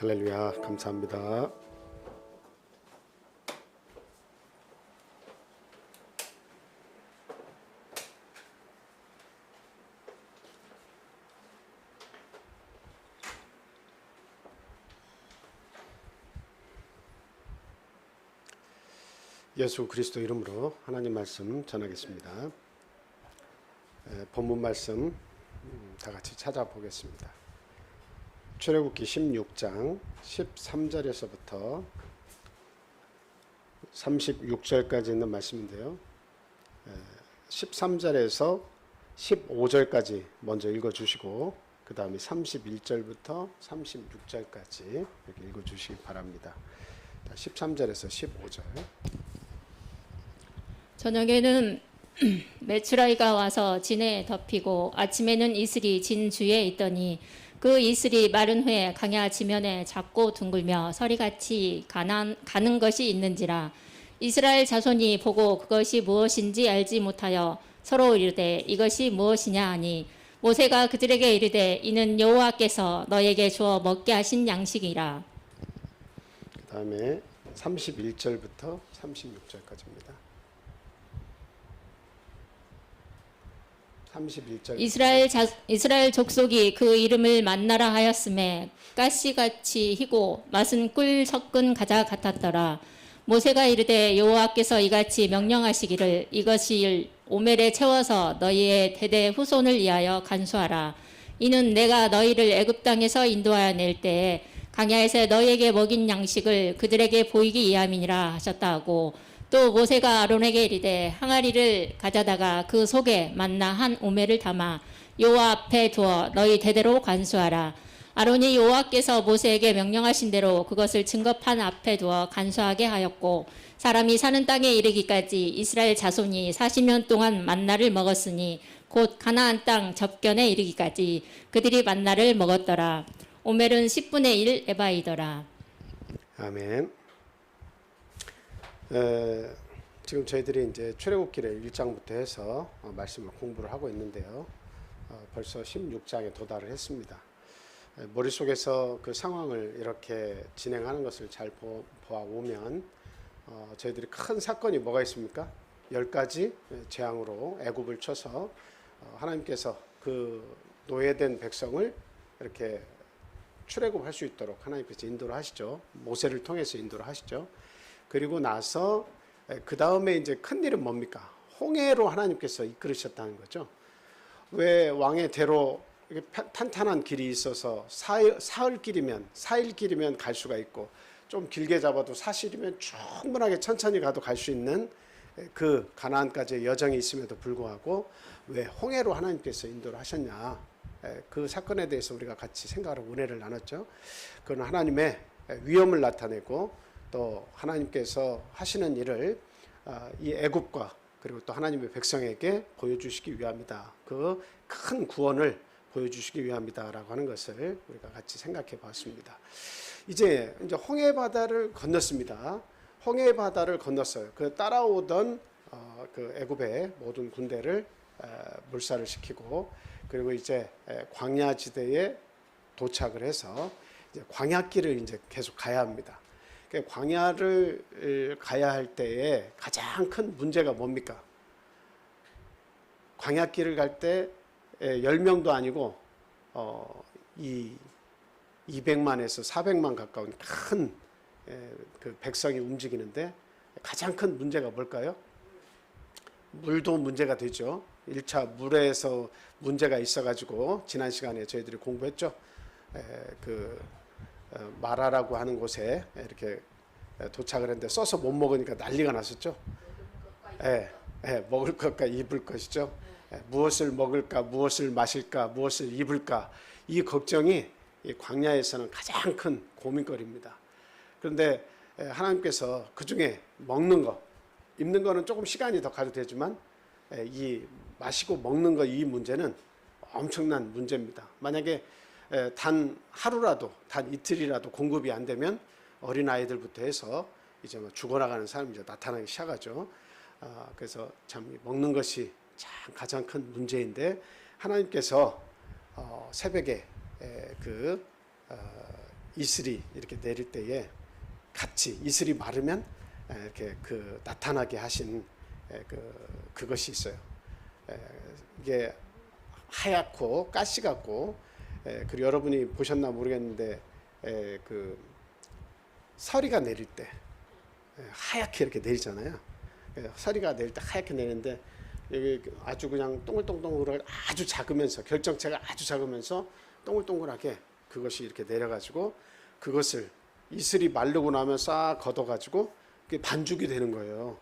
할렐루야, 감사합니다. 예수 그리스도 이름으로 하나님 말씀 전하겠습니다. 본문 말씀 다 같이 찾아보겠습니다. 출애굽기 16장 13절에서부터 36절까지 있는 말씀인데요. 13절에서 15절까지 먼저 읽어주시고 그 다음에 31절부터 36절까지 이렇게 읽어주시기 바랍니다. 13절에서 15절. 저녁에는 메추라기가 와서 진에 덮이고 아침에는 이슬이 진 주에 있더니 그 이슬이 마른 후에 강야 지면에 작고 둥글며 서리같이 가는 것이 있는지라 이스라엘 자손이 보고 그것이 무엇인지 알지 못하여 서로 이르되 이것이 무엇이냐 하니 모세가 그들에게 이르되 이는 여호와께서 너에게 주어 먹게 하신 양식이라. 그 다음에 31절부터 36절까지입니다. 31절. 이스라엘 족속이 그 이름을 만나라 하였음에 가시같이 희고 맛은 꿀 섞은 가자 같았더라. 모세가 이르되 여호와께서 이같이 명령하시기를 이것이 오멜에 채워서 너희의 대대 후손을 위하여 간수하라. 이는 내가 너희를 애굽 땅에서 인도하여 낼 때에 강야에서 너희에게 먹인 양식을 그들에게 보이기 위함이니라 하셨다 하고 또 모세가 아론에게 이르되 항아리를 가져다가 그 속에 만나 한 오멜을 담아 여호와 앞에 두어 너희 대대로 간수하라. 아론이 여호와께서 모세에게 명령하신 대로 그것을 증거판 앞에 두어 간수하게 하였고 사람이 사는 땅에 이르기까지 이스라엘 자손이 40년 동안 만나를 먹었으니 곧 가나안 땅 접견에 이르기까지 그들이 만나를 먹었더라. 오멜은 10분의 1 에바이더라. 아멘. 지금 저희들이 이제 출애굽기를 1장부터 해서 말씀을 공부를 하고 있는데요. 벌써 16장에 도달을 했습니다. 머릿속에서 그 상황을 이렇게 진행하는 것을 잘 보아오면 저희들이 큰 사건이 뭐가 있습니까? 10가지 재앙으로 애굽을 쳐서 하나님께서 그 노예된 백성을 이렇게 출애굽할 수 있도록 하나님께서 인도를 하시죠. 모세를 통해서 인도를 하시죠. 그리고 나서 그 다음에 이제 큰 일은 뭡니까? 홍해로 하나님께서 이끌으셨다는 거죠. 왜 왕의 대로 탄탄한 길이 있어서 사흘 길이면 갈 수가 있고 좀 길게 잡아도 사실이면 충분하게 천천히 가도 갈 수 있는 그 가나안까지의 여정이 있음에도 불구하고 왜 홍해로 하나님께서 인도를 하셨냐? 그 사건에 대해서 우리가 같이 생각하고 은혜를 나눴죠. 그건 하나님의 위엄을 나타내고 또 하나님께서 하시는 일을 이 애굽과 그리고 또 하나님의 백성에게 보여주시기 위함이다. 그 큰 구원을 보여주시기 위함이다라고 하는 것을 우리가 같이 생각해 봤습니다. 이제 홍해 바다를 건넜습니다. 홍해 바다를 건넜어요. 그 따라오던 그 애굽의 모든 군대를 물살을 시키고 그리고 이제 광야 지대에 도착을 해서 이제 광야길을 이제 계속 가야 합니다. 광야를 가야 할 때에 가장 큰 문제가 뭡니까? 광야길을 갈 때 10명도 아니고 이 200만에서 400만 가까운 큰 그 백성이 움직이는데 가장 큰 문제가 뭘까요? 물도 문제가 되죠. 1차 물에서 문제가 있어가지고 지난 시간에 저희들이 공부했죠. 마라라고 하는 곳에 이렇게 도착을 했는데 써서 못 먹으니까 난리가 났었죠. 먹을 것과 입을 것이죠. 무엇을 먹을까, 무엇을 마실까, 무엇을 입을까 이 걱정이 이 광야에서는 가장 큰 고민거리입니다. 그런데 하나님께서 그 중에 먹는 거, 입는 거는 조금 시간이 더 가도 되지만 이 마시고 먹는 거 이 문제는 엄청난 문제입니다. 만약에 단 하루라도, 단 이틀이라도 공급이 안 되면 어린 아이들부터 해서 이제 죽어나가는 사람이 이제 나타나기 시작하죠. 그래서 참 먹는 것이 참 가장 큰 문제인데 하나님께서 새벽에 이슬이 이렇게 내릴 때에 같이 이슬이 마르면 이렇게 그 나타나게 하신 그것이 있어요. 이게 하얗고 가시 같고, 그리고 여러분이 보셨나 모르겠는데 그 서리가 내릴 때 하얗게 이렇게 내리잖아요. 서리가 내릴 때 하얗게 내리는데 여기 아주 그냥 동글동글 아주 작으면서, 결정체가 아주 작으면서 동글동글하게 그것이 이렇게 내려가지고 그것을 이슬이 마르고 나면 싹 걷어가지고 그게 반죽이 되는 거예요.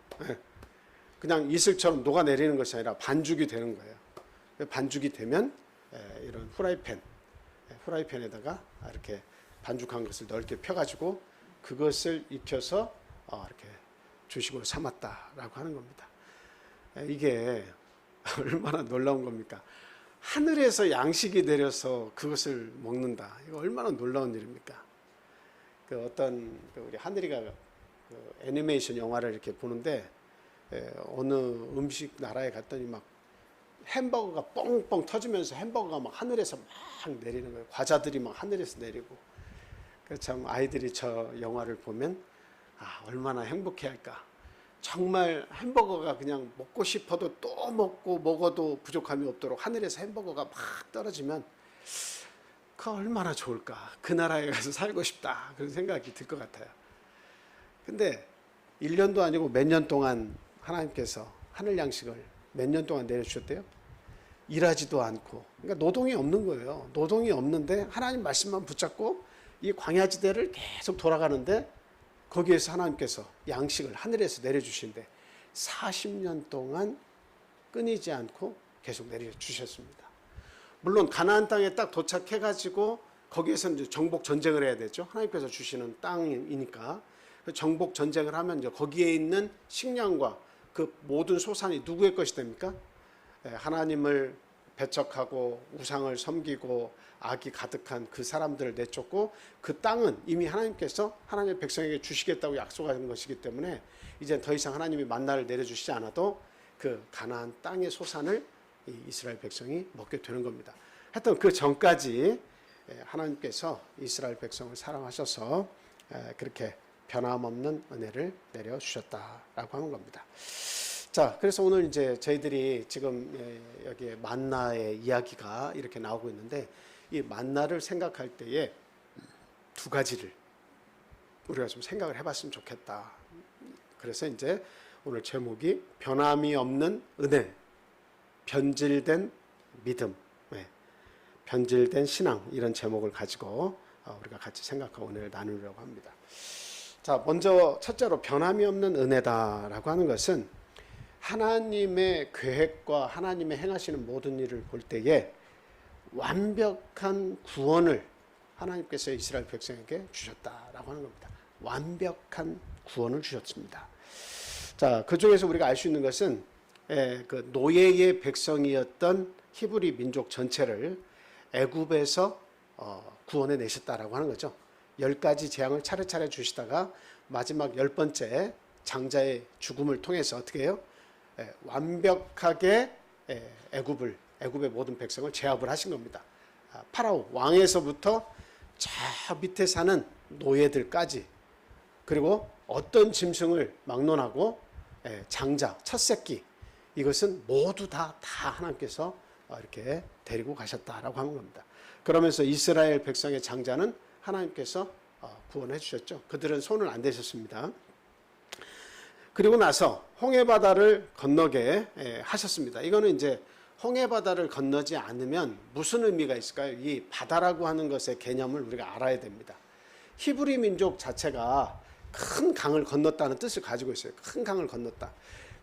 그냥 이슬처럼 녹아내리는 것이 아니라 반죽이 되는 거예요. 반죽이 되면 이런 후라이팬에다가 이렇게 반죽한 것을 넓게 펴가지고 그것을 익혀서 이렇게 주식으로 삼았다라고 하는 겁니다. 이게 얼마나 놀라운 겁니까? 하늘에서 양식이 내려서 그것을 먹는다. 이거 얼마나 놀라운 일입니까? 그 어떤 우리 하늘이가 그 애니메이션 영화를 이렇게 보는데 어느 음식 나라에 갔더니 막 햄버거가 뻥뻥 터지면서 햄버거가 막 하늘에서 막 내리는 거예요. 과자들이 막 하늘에서 내리고. 참 아이들이 저 영화를 보면 얼마나 행복해할까. 정말 햄버거가 그냥 먹고 싶어도 또 먹어도 부족함이 없도록 하늘에서 햄버거가 막 떨어지면 그 얼마나 좋을까. 그 나라에 가서 살고 싶다. 그런 생각이 들 것 같아요. 근데 1년도 아니고 몇 년 동안 하나님께서 하늘 양식을 몇 년 동안 내려주셨대요? 일하지도 않고. 그러니까 노동이 없는 거예요. 노동이 없는데 하나님 말씀만 붙잡고 이 광야지대를 계속 돌아가는데 거기에서 하나님께서 양식을 하늘에서 내려주신데 40년 동안 끊이지 않고 계속 내려주셨습니다. 물론 가나안 땅에 딱 도착해가지고 거기에서 이제 정복 전쟁을 해야 되죠. 하나님께서 주시는 땅이니까 정복 전쟁을 하면 이제 거기에 있는 식량과 그 모든 소산이 누구의 것이 됩니까? 하나님을 배척하고 우상을 섬기고 악이 가득한 그 사람들을 내쫓고 그 땅은 이미 하나님께서 하나님의 백성에게 주시겠다고 약속하는 것이기 때문에 이제 더 이상 하나님이 만나를 내려주시지 않아도 그 가나안 땅의 소산을 이 이스라엘 백성이 먹게 되는 겁니다. 하여튼 그 전까지 하나님께서 이스라엘 백성을 사랑하셔서 그렇게 변함없는 은혜를 내려주셨다라고 하는 겁니다. 자, 그래서 오늘 이제 저희들이 지금 여기에 만나의 이야기가 이렇게 나오고 있는데 이 만나를 생각할 때에 두 가지를 우리가 좀 생각을 해봤으면 좋겠다. 그래서 이제 오늘 제목이 변함이 없는 은혜, 변질된 믿음, 변질된 신앙, 이런 제목을 가지고 우리가 같이 생각하고 은혜를 나누려고 합니다. 자, 먼저 첫째로 변함이 없는 은혜다라고 하는 것은 하나님의 계획과 하나님의 행하시는 모든 일을 볼 때에 완벽한 구원을 하나님께서 이스라엘 백성에게 주셨다라고 하는 겁니다. 완벽한 구원을 주셨습니다. 자, 그 중에서 우리가 알 수 있는 것은 그 노예의 백성이었던 히브리 민족 전체를 애굽에서 구원해 내셨다라고 하는 거죠. 10가지 재앙을 차례차례 주시다가 마지막 10번째 장자의 죽음을 통해서 어떻게 해요? 완벽하게 애굽의 모든 백성을 제압을 하신 겁니다. 파라오 왕에서부터 저 밑에 사는 노예들까지, 그리고 어떤 짐승을 막론하고 장자, 첫 새끼, 이것은 모두 다 하나님께서 이렇게 데리고 가셨다라고 하는 겁니다. 그러면서 이스라엘 백성의 장자는 하나님께서 구원해 주셨죠. 그들은 손을 안 대셨습니다. 그리고 나서 홍해바다를 건너게 하셨습니다. 이거는 이제 홍해바다를 건너지 않으면 무슨 의미가 있을까요? 이 바다라고 하는 것의 개념을 우리가 알아야 됩니다. 히브리 민족 자체가 큰 강을 건넜다는 뜻을 가지고 있어요. 큰 강을 건넜다.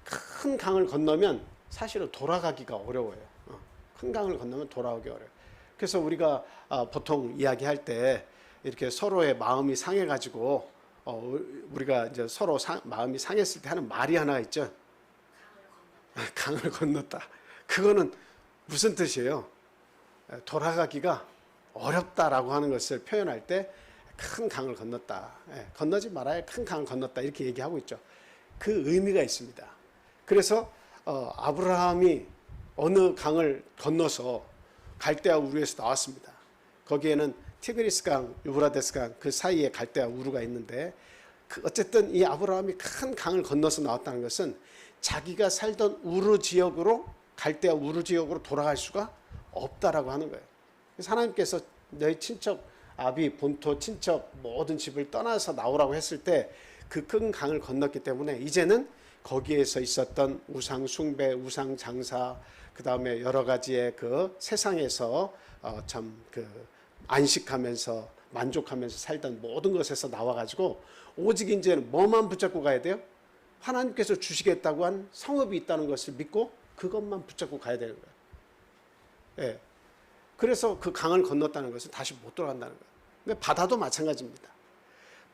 큰 강을 건너면 사실은 돌아가기가 어려워요. 큰 강을 건너면 돌아오기 어려워요. 그래서 우리가 보통 이야기할 때 이렇게 서로의 마음이 상해가지고 우리가 이제 서로 마음이 상했을 때 하는 말이 하나 있죠. 강을 건넜다. 그거는 무슨 뜻이에요? 돌아가기가 어렵다라고 하는 것을 표현할 때 큰 강을 건넜다. 건너지 말아야 큰 강을 건넜다. 이렇게 얘기하고 있죠. 그 의미가 있습니다. 그래서 아브라함이 어느 강을 건너서 갈대아 우르에서 나왔습니다. 거기에는 티그리스강, 유브라데스강 그 사이에 갈대아 우르가 있는데 어쨌든 이 아브라함이 큰 강을 건너서 나왔다는 것은 자기가 살던 우르 지역으로 갈대아 우르 지역으로 돌아갈 수가 없다라고 하는 거예요. 그래서 하나님께서 너희 친척 아비 본토 친척 모든 집을 떠나서 나오라고 했을 때 그 큰 강을 건넜기 때문에 이제는 거기에서 있었던 우상 숭배, 우상 장사, 그 다음에 여러 가지의 그 세상에서 참 그 안식하면서 만족하면서 살던 모든 것에서 나와가지고 오직 이제는 뭐만 붙잡고 가야 돼요? 하나님께서 주시겠다고 한 성읍이 있다는 것을 믿고 그것만 붙잡고 가야 되는 거예요. 예. 그래서 그 강을 건넜다는 것은 다시 못 돌아간다는 거예요. 근데 바다도 마찬가지입니다.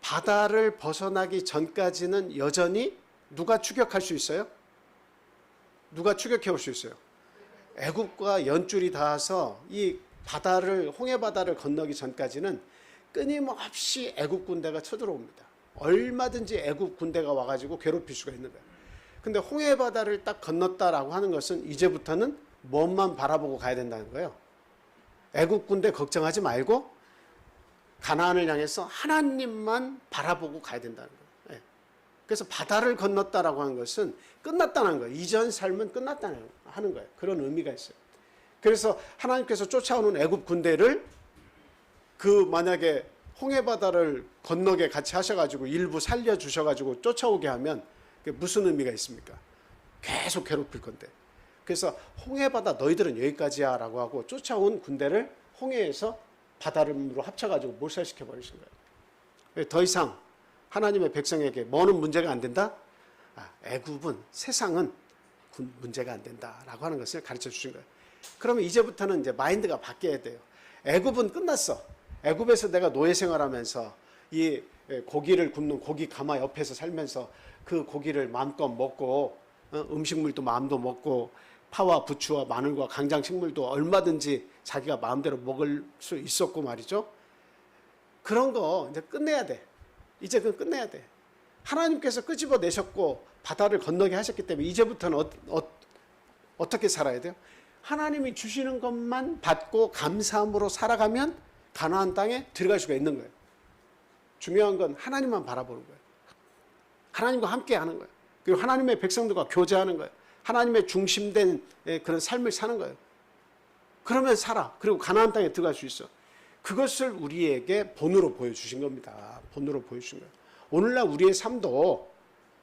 바다를 벗어나기 전까지는 여전히 누가 추격할 수 있어요? 누가 추격해 올 수 있어요? 애국과 연줄이 닿아서 이 바다를 홍해 바다를 건너기 전까지는 끊임없이 애국 군대가 쳐들어옵니다. 얼마든지 애국 군대가 와가지고 괴롭힐 수가 있는 거예요. 근데 홍해 바다를 딱 건넜다라고 하는 것은 이제부터는 먼만 바라보고 가야 된다는 거예요. 애국 군대 걱정하지 말고 가나안을 향해서 하나님만 바라보고 가야 된다는 거예요. 그래서 바다를 건넜다라고 하는 것은 끝났다는 거예요. 이전 삶은 끝났다는 하는 거예요. 그런 의미가 있어요. 그래서 하나님께서 쫓아오는 애굽 군대를 만약에 홍해 바다를 건너게 같이 하셔가지고 일부 살려 주셔가지고 쫓아오게 하면 그게 무슨 의미가 있습니까? 계속 괴롭힐 건데. 그래서 홍해 바다 너희들은 여기까지야라고 하고 쫓아온 군대를 홍해에서 바다로 합쳐가지고 몰살시켜 버리신 거예요. 더 이상 하나님의 백성에게 뭐는 문제가 안 된다? 애굽은 세상은 문제가 안 된다라고 하는 것을 가르쳐 주신 거예요. 그러면 이제부터는 이제 마인드가 바뀌어야 돼요. 애굽은 끝났어. 애굽에서 내가 노예 생활하면서 이 고기를 굽는 고기 가마 옆에서 살면서 그 고기를 마음껏 먹고 음식물도 마음도 먹고 파와 부추와 마늘과 강장 식물도 얼마든지 자기가 마음대로 먹을 수 있었고 말이죠. 그런 거 이제 끝내야 돼. 이제 그건 끝내야 돼. 하나님께서 끄집어내셨고 바다를 건너게 하셨기 때문에 이제부터는 어떻게 살아야 돼요? 하나님이 주시는 것만 받고 감사함으로 살아가면 가나안 땅에 들어갈 수가 있는 거예요. 중요한 건 하나님만 바라보는 거예요. 하나님과 함께 하는 거예요. 그리고 하나님의 백성들과 교제하는 거예요. 하나님의 중심된 그런 삶을 사는 거예요. 그러면 살아. 그리고 가나안 땅에 들어갈 수 있어. 그것을 우리에게 본으로 보여주신 겁니다. 본으로 보여주신 거예요. 오늘날 우리의 삶도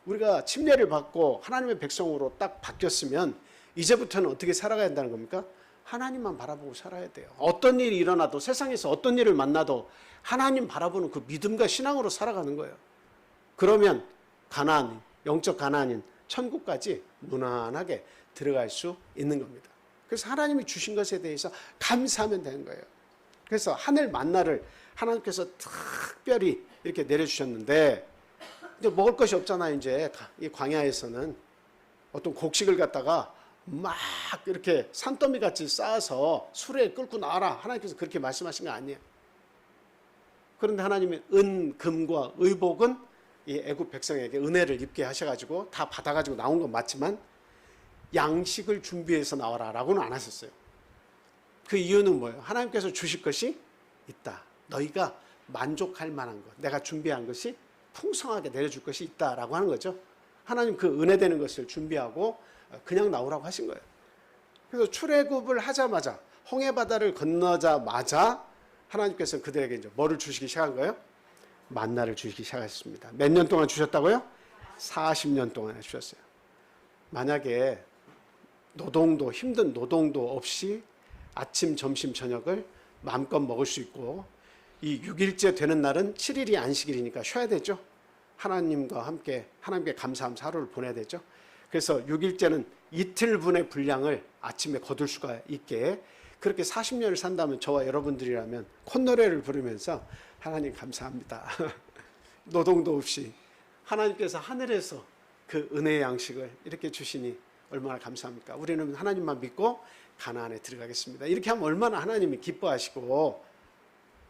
우리가 침례를 받고 하나님의 백성으로 딱 바뀌었으면 이제부터는 어떻게 살아가야 한다는 겁니까? 하나님만 바라보고 살아야 돼요. 어떤 일이 일어나도 세상에서 어떤 일을 만나도 하나님 바라보는 그 믿음과 신앙으로 살아가는 거예요. 그러면 가나안, 영적 가나안인 천국까지 무난하게 들어갈 수 있는 겁니다. 그래서 하나님이 주신 것에 대해서 감사하면 되는 거예요. 그래서 하늘 만나를 하나님께서 특별히 이렇게 내려주셨는데 이제 먹을 것이 없잖아요. 이제 이 광야에서는 어떤 곡식을 갖다가 막 이렇게 산더미 같이 쌓아서 수레에 끌고 나와라. 하나님께서 그렇게 말씀하신 거 아니에요. 그런데 하나님의 은, 금과 의복은 이 애굽 백성에게 은혜를 입게 하셔가지고 다 받아가지고 나온 건 맞지만 양식을 준비해서 나와라라고는 안 하셨어요. 그 이유는 뭐예요? 하나님께서 주실 것이 있다. 너희가 만족할 만한 것, 내가 준비한 것이 풍성하게 내려줄 것이 있다라고 하는 거죠. 하나님 그 은혜 되는 것을 준비하고 그냥 나오라고 하신 거예요. 그래서 출애굽을 하자마자 홍해 바다를 건너자마자 하나님께서 그들에게 이제 뭐를 주시기 시작한 거예요? 만나를 주시기 시작하셨습니다. 몇 년 동안 주셨다고요? 40년 동안 주셨어요. 만약에 노동도 힘든 노동도 없이 아침, 점심, 저녁을 마음껏 먹을 수 있고 이 6일째 되는 날은 7일이 안식일이니까 쉬어야 되죠. 하나님과 함께 하나님께 감사하면서 하루를 보내야 되죠. 그래서 6일째는 이틀분의 분량을 아침에 거둘 수가 있게 그렇게 40년을 산다면 저와 여러분들이라면 콧노래를 부르면서 하나님 감사합니다. 노동도 없이 하나님께서 하늘에서 그 은혜의 양식을 이렇게 주시니 얼마나 감사합니까? 우리는 하나님만 믿고 가나안에 들어가겠습니다. 이렇게 하면 얼마나 하나님이 기뻐하시고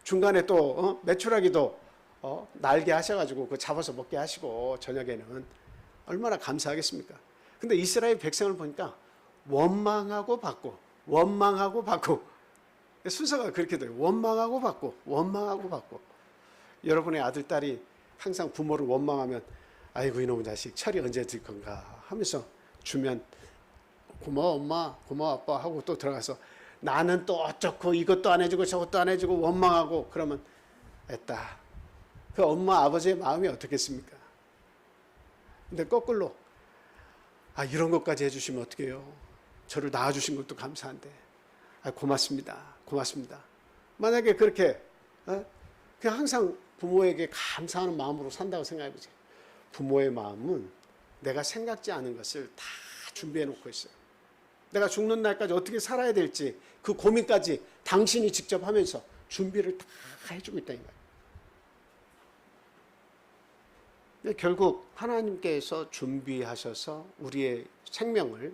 중간에 또 메추라기도 날게 하셔가지고 그 잡아서 먹게 하시고 저녁에는 얼마나 감사하겠습니까? 근데 이스라엘 백성을 보니까 원망하고 받고 원망하고 받고 순서가 그렇게 돼요. 원망하고 받고, 원망하고 받고. 여러분의 아들, 딸이 항상 부모를 원망하면 아이고 이놈의 자식 철이 언제 들 건가 하면서 주면 고마워 엄마, 고마워 아빠 하고 또 들어가서 나는 또 어쩌고 이것도 안 해주고 저것도 안 해주고 원망하고 그러면 했다. 그 엄마 아버지의 마음이 어떻겠습니까? 근데 거꾸로 이런 것까지 해주시면 어떡해요? 저를 낳아주신 것도 감사한데 고맙습니다. 고맙습니다. 만약에 그렇게 그냥 항상 부모에게 감사하는 마음으로 산다고 생각해보세요. 부모의 마음은 내가 생각지 않은 것을 다 준비해 놓고 있어요. 내가 죽는 날까지 어떻게 살아야 될지 그 고민까지 당신이 직접 하면서 준비를 다 해주고 있다는 거예요. 결국 하나님께서 준비하셔서 우리의 생명을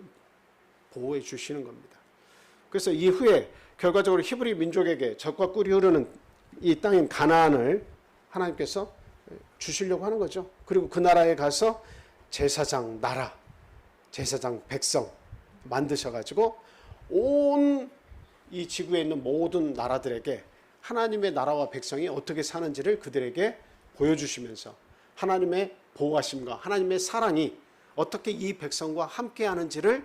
보호해 주시는 겁니다. 그래서 이후에 결과적으로 히브리 민족에게 젖과 꿀이 흐르는 이 땅인 가나안을 하나님께서 주시려고 하는 거죠. 그리고 그 나라에 가서 제사장 나라, 제사장 백성 만드셔가지고 온 이 지구에 있는 모든 나라들에게 하나님의 나라와 백성이 어떻게 사는지를 그들에게 보여주시면서 하나님의 보호하심과 하나님의 사랑이 어떻게 이 백성과 함께 하는지를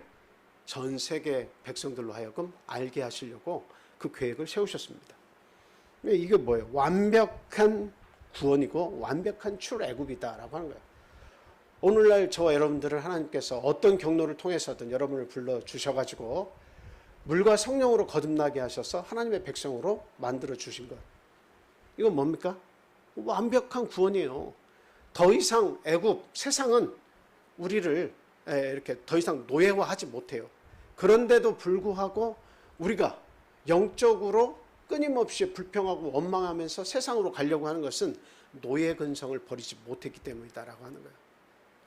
전 세계 백성들로 하여금 알게 하시려고 그 계획을 세우셨습니다. 이게 뭐예요? 완벽한 구원이고 완벽한 출애굽이다라고 하는 거예요. 오늘날 저와 여러분들을 하나님께서 어떤 경로를 통해서든 여러분을 불러주셔가지고 물과 성령으로 거듭나게 하셔서 하나님의 백성으로 만들어 주신 것. 이건 뭡니까? 완벽한 구원이에요. 더 이상 애굽, 세상은 우리를 이렇게 더 이상 노예화하지 못해요. 그런데도 불구하고 우리가 영적으로 끊임없이 불평하고 원망하면서 세상으로 가려고 하는 것은 노예 근성을 버리지 못했기 때문이다라고 하는 거예요.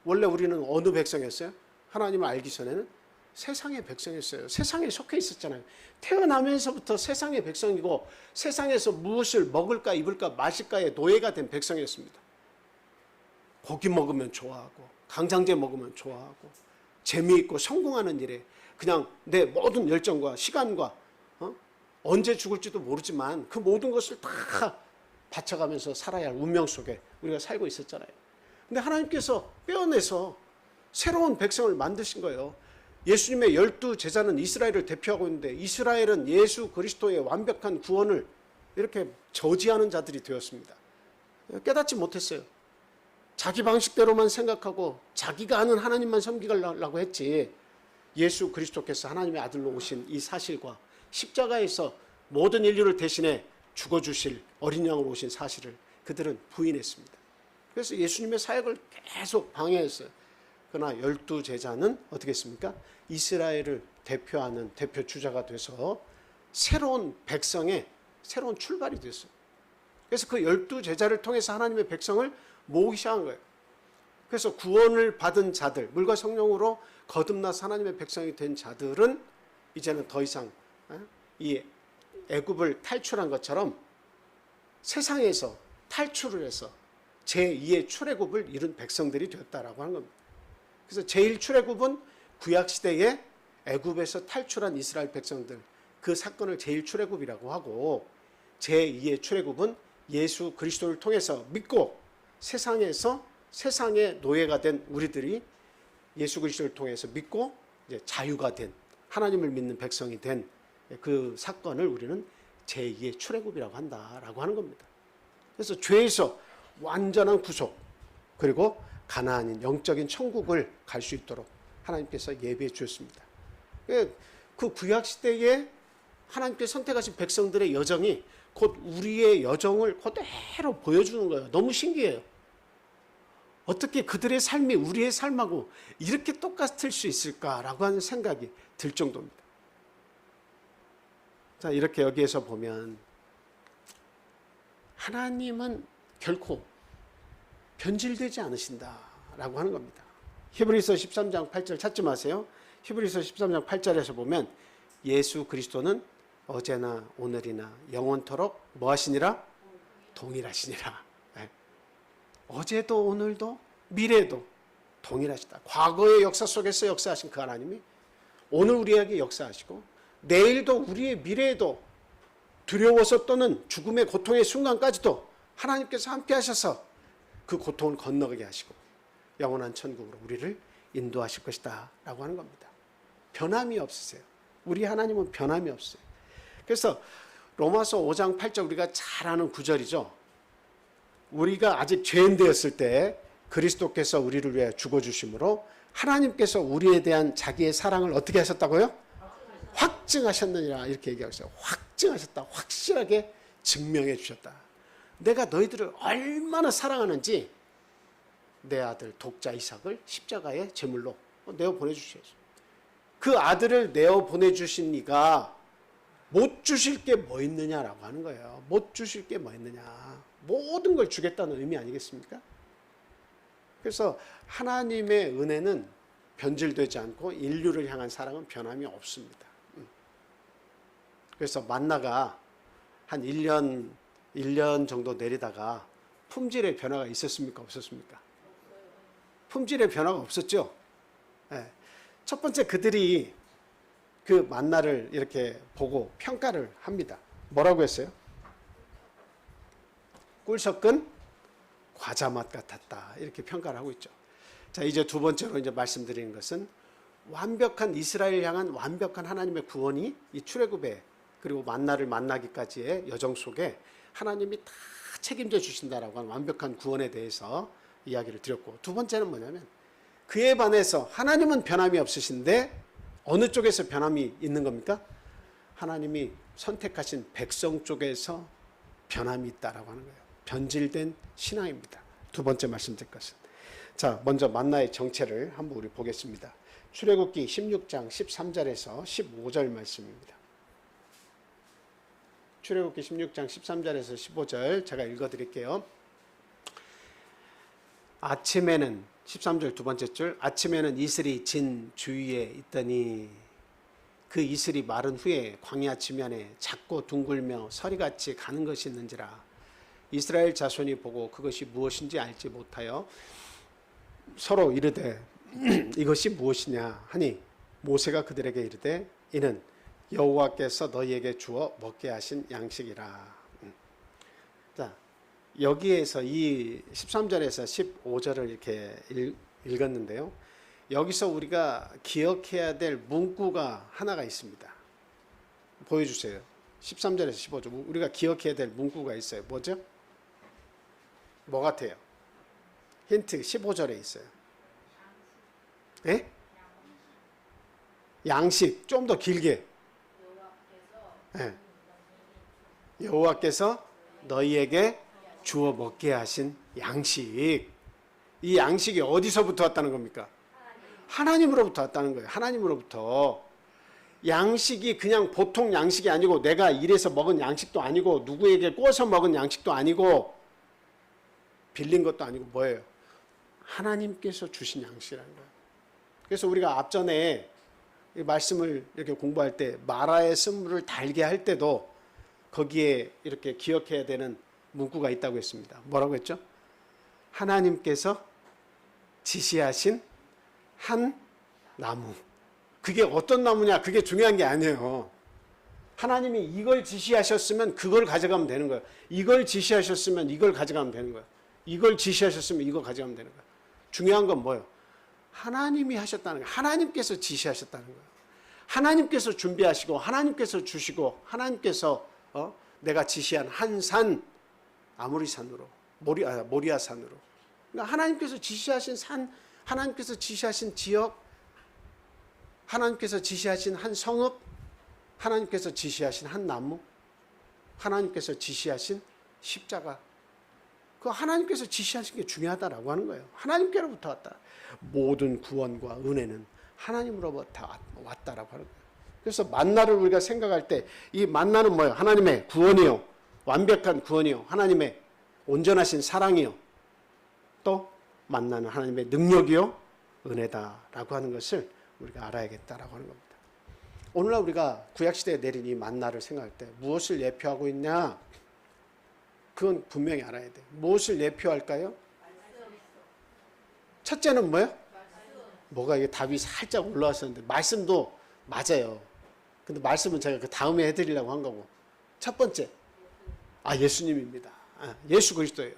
원래 우리는 어느 백성이었어요? 하나님을 알기 전에는 세상의 백성이었어요. 세상에 속해 있었잖아요. 태어나면서부터 세상의 백성이고 세상에서 무엇을 먹을까 입을까 마실까의 노예가 된 백성이었습니다. 고기 먹으면 좋아하고 강장제 먹으면 좋아하고 재미있고 성공하는 일에 그냥 내 모든 열정과 시간과 언제 죽을지도 모르지만 그 모든 것을 다 바쳐가면서 살아야 할 운명 속에 우리가 살고 있었잖아요. 근데 하나님께서 빼어내서 새로운 백성을 만드신 거예요. 예수님의 12제자는 이스라엘을 대표하고 있는데 이스라엘은 예수 그리스도의 완벽한 구원을 이렇게 저지하는 자들이 되었습니다. 깨닫지 못했어요. 자기 방식대로만 생각하고 자기가 아는 하나님만 섬기려고 했지 예수 그리스도께서 하나님의 아들로 오신 이 사실과 십자가에서 모든 인류를 대신해 죽어주실 어린 양으로 오신 사실을 그들은 부인했습니다. 그래서 예수님의 사역을 계속 방해했어요. 그러나 12제자는 어떻게 했습니까? 이스라엘을 대표하는 대표 주자가 돼서 새로운 백성의 새로운 출발이 됐어요. 그래서 그 12제자를 통해서 하나님의 백성을 모으기 시작한 거예요. 그래서 구원을 받은 자들, 물과 성령으로 거듭나서 하나님의 백성이 된 자들은 이제는 더 이상 이 애굽을 탈출한 것처럼 세상에서 탈출을 해서 제2의 출애굽을 이룬 백성들이 되었다라고 하는 겁니다. 그래서 제1출애굽은 구약시대에 애굽에서 탈출한 이스라엘 백성들 그 사건을 제1출애굽이라고 하고 제2의 출애굽은 예수 그리스도를 통해서 믿고 세상에서 세상의 노예가 된 우리들이 예수 그리스도를 통해서 믿고 이제 자유가 된 하나님을 믿는 백성이 된 그 사건을 우리는 제2의 출애굽이라고 한다라고 하는 겁니다. 그래서 죄에서 완전한 구속 그리고 가나안인 영적인 천국을 갈 수 있도록 하나님께서 예비해 주셨습니다. 그 구약 시대에 하나님께 선택하신 백성들의 여정이 곧 우리의 여정을 그대로 보여주는 거예요. 너무 신기해요. 어떻게 그들의 삶이 우리의 삶하고 이렇게 똑같을 수 있을까라고 하는 생각이 들 정도입니다. 자, 이렇게 여기에서 보면 하나님은 결코 변질되지 않으신다라고 하는 겁니다. 히브리서 13장 8절 찾지 마세요. 히브리서 13장 8절에서 보면 예수 그리스도는 어제나 오늘이나 영원토록 뭐 하시니라? 동일하시니라. 네. 어제도 오늘도 미래도 동일하시다. 과거의 역사 속에서 역사하신 그 하나님이 오늘 우리에게 역사하시고 내일도 우리의 미래에도 두려워서 또는 죽음의 고통의 순간까지도 하나님께서 함께 하셔서 그 고통을 건너게 하시고 영원한 천국으로 우리를 인도하실 것이다 라고 하는 겁니다. 변함이 없으세요. 우리 하나님은 변함이 없어요. 그래서 로마서 5장 8절 우리가 잘 아는 구절이죠. 우리가 아직 죄인되었을 때 그리스도께서 우리를 위해 죽어주심으로 하나님께서 우리에 대한 자기의 사랑을 어떻게 하셨다고요? 확증하셨느니라 이렇게 얘기하고 있어요. 확증하셨다. 확실하게 증명해 주셨다. 내가 너희들을 얼마나 사랑하는지 내 아들 독자 이삭을 십자가의 제물로 내어 보내주셨어요. 그 아들을 내어 보내주신 이가 못 주실 게 뭐 있느냐라고 하는 거예요. 못 주실 게 뭐 있느냐. 모든 걸 주겠다는 의미 아니겠습니까? 그래서 하나님의 은혜는 변질되지 않고 인류를 향한 사랑은 변함이 없습니다. 그래서 만나가 한 1년 정도 내리다가 품질의 변화가 있었습니까? 없었습니까? 품질의 변화가 없었죠. 네. 첫 번째 그들이 그 만나를 이렇게 보고 평가를 합니다. 뭐라고 했어요? 꿀 섞은 과자 맛 같았다. 이렇게 평가를 하고 있죠. 자, 이제 두 번째로 이제 말씀드리는 것은 완벽한 이스라엘 향한 완벽한 하나님의 구원이 이 출애굽에 그리고 만나를 만나기까지의 여정 속에 하나님이 다 책임져 주신다라고 하는 완벽한 구원에 대해서 이야기를 드렸고, 두 번째는 뭐냐면 그에 반해서 하나님은 변함이 없으신데 어느 쪽에서 변함이 있는 겁니까? 하나님이 선택하신 백성 쪽에서 변함이 있다라고 하는 거예요. 변질된 신앙입니다. 두 번째 말씀드릴 것은, 자, 먼저 만나의 정체를 한번 우리 보겠습니다. 출애굽기 16장 13절에서 15절 말씀입니다. 출애굽기 16장 13절에서 15절 제가 읽어드릴게요. 아침에는 13절 두 번째 줄, 아침에는 이슬이 진 주위에 있더니 그 이슬이 마른 후에 광야 지면에 작고 둥글며 서리같이 가는 것이 있는지라. 이스라엘 자손이 보고 그것이 무엇인지 알지 못하여 서로 이르되 이것이 무엇이냐 하니 모세가 그들에게 이르되 이는 여호와께서 너희에게 주어 먹게 하신 양식이라. 자, 여기에서 이 13절에서 15절을 이렇게 읽었는데요. 여기서 우리가 기억해야 될 문구가 하나가 있습니다. 보여주세요. 13절에서 15절 우리가 기억해야 될 문구가 있어요. 뭐죠? 뭐 같아요? 힌트 15절에 있어요. 예? 양식. 좀 더 길게. 예. 여호와께서 너희에게 주어 먹게 하신 양식. 이 양식이 어디서부터 왔다는 겁니까? 하나님으로부터 왔다는 거예요. 하나님으로부터. 양식이 그냥 보통 양식이 아니고 내가 일해서 먹은 양식도 아니고 누구에게 구워서 먹은 양식도 아니고 빌린 것도 아니고 뭐예요? 하나님께서 주신 양식이라는 거예요. 그래서 우리가 앞전에 이 말씀을 이렇게 공부할 때 마라의 쓴물을 달게 할 때도 거기에 이렇게 기억해야 되는 문구가 있다고 했습니다. 뭐라고 했죠? 하나님께서 지시하신 한 나무. 그게 어떤 나무냐? 그게 중요한 게 아니에요. 하나님이 이걸 지시하셨으면 그걸 가져가면 되는 거예요. 이걸 지시하셨으면 이걸 가져가면 되는 거예요. 이걸 지시하셨으면 이걸 가져가면 되는 거예요. 중요한 건 뭐예요? 하나님이 하셨다는 거예요. 하나님께서 지시하셨다는 거예요. 하나님께서 준비하시고 하나님께서 주시고 하나님께서 내가 지시한 한 산, 아모리 산으로 모리아 산으로, 그러니까 하나님께서 지시하신 산, 하나님께서 지시하신 지역, 하나님께서 지시하신 한 성읍, 하나님께서 지시하신 한 나무, 하나님께서 지시하신 십자가, 그 하나님께서 지시하신 게 중요하다라고 하는 거예요. 하나님께로부터 왔다. 모든 구원과 은혜는 하나님으로부터 왔다라고 하는 거예요. 그래서 만나를 우리가 생각할 때 이 만나는 뭐예요? 하나님의 구원이요, 완벽한 구원이요, 하나님의 온전하신 사랑이요, 또 만나는 하나님의 능력이요, 은혜다라고 하는 것을 우리가 알아야겠다라고 하는 겁니다. 오늘날 우리가 구약시대에 내린 이 만나를 생각할 때 무엇을 예표하고 있냐? 그건 분명히 알아야 돼요. 무엇을 예표할까요? 첫째는 뭐예요? 뭐가 이게 답이 살짝 올라왔었는데 말씀도 맞아요. 근데 말씀은 제가 그 다음에 해드리려고 한 거고, 첫 번째, 예수님입니다. 예수 그리스도예요.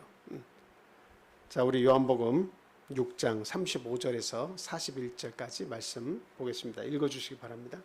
자, 우리 요한복음 6장 35절에서 41절까지 말씀 보겠습니다. 읽어주시기 바랍니다.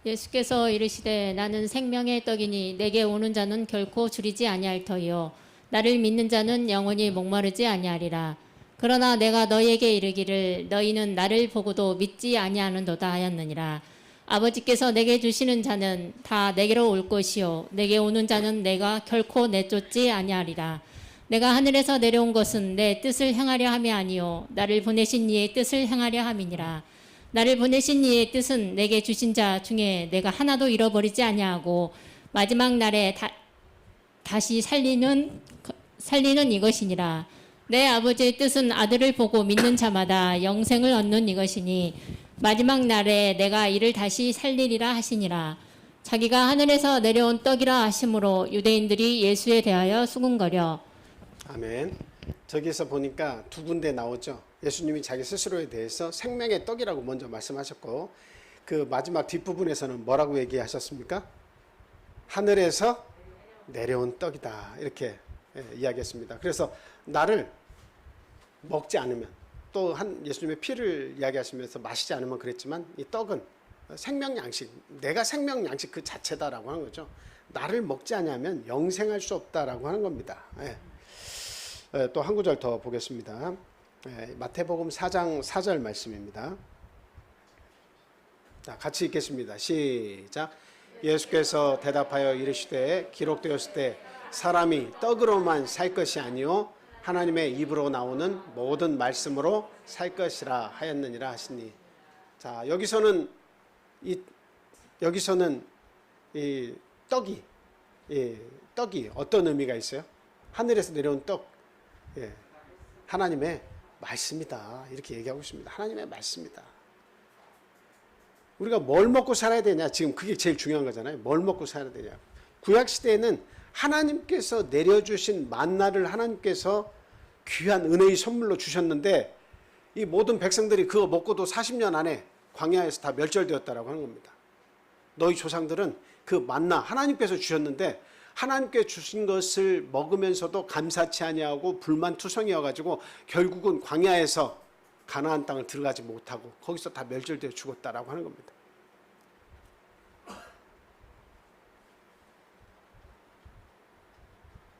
예수께서 이르시되 나는 생명의 떡이니 내게 오는 자는 결코 줄이지 아니할 터이요 나를 믿는 자는 영원히 목마르지 아니하리라. 그러나 내가 너희에게 이르기를 너희는 나를 보고도 믿지 아니하는도다 하였느니라. 아버지께서 내게 주시는 자는 다 내게로 올 것이요 내게 오는 자는 내가 결코 내쫓지 아니하리라. 내가 하늘에서 내려온 것은 내 뜻을 행하려 함이 아니요 나를 보내신 이의 뜻을 행하려 함이니라. 나를 보내신 이의 뜻은 내게 주신 자 중에 내가 하나도 잃어버리지 아니하고 마지막 날에 다시 살리는 이것이니라. 내 아버지의 뜻은 아들을 보고 믿는 자마다 영생을 얻는 이것이니 마지막 날에 내가 이를 다시 살리리라 하시니라. 자기가 하늘에서 내려온 떡이라 하심으로 유대인들이 예수에 대하여 수군거려. 아멘. 저기서 보니까 두 군데 나오죠. 예수님이 자기 스스로에 대해서 생명의 떡이라고 먼저 말씀하셨고, 그 마지막 뒷부분에서는 뭐라고 얘기하셨습니까? 하늘에서 내려온 떡이다, 이렇게 이야기했습니다. 그래서 나를 먹지 않으면, 또 예수님의 피를 이야기하시면서 마시지 않으면 그랬지만, 이 떡은 생명 양식, 내가 생명 양식 그 자체다라고 하는 거죠. 나를 먹지 않으면 영생할 수 없다라고 하는 겁니다. 또 한 구절 더 보겠습니다. 마태복음 4장 4절 말씀입니다. 자, 같이 읽겠습니다. 시작. 예수께서 대답하여 이르시되 기록되었을 때 사람이 떡으로만 살 것이 아니요 하나님의 입으로 나오는 모든 말씀으로 살 것이라 하였느니라 하시니. 자, 여기서는 이 떡이 어떤 의미가 있어요? 하늘에서 내려온 떡, 하나님의 말씀이다, 이렇게 얘기하고 있습니다. 하나님의 말씀이다. 우리가 뭘 먹고 살아야 되냐, 지금 그게 제일 중요한 거잖아요. 뭘 먹고 살아야 되냐. 구약 시대에는 하나님께서 내려주신 만나를 하나님께서 귀한 은혜의 선물로 주셨는데, 이 모든 백성들이 그거 먹고도 40년 안에 광야에서 다 멸절되었다라고 하는 겁니다. 너희 조상들은 그 만나 하나님께서 주셨는데 하나님께 주신 것을 먹으면서도 감사치 아니하고 불만투성이어가지고 결국은 광야에서 가나안 땅을 들어가지 못하고 거기서 다 멸절되어 죽었다라고 하는 겁니다.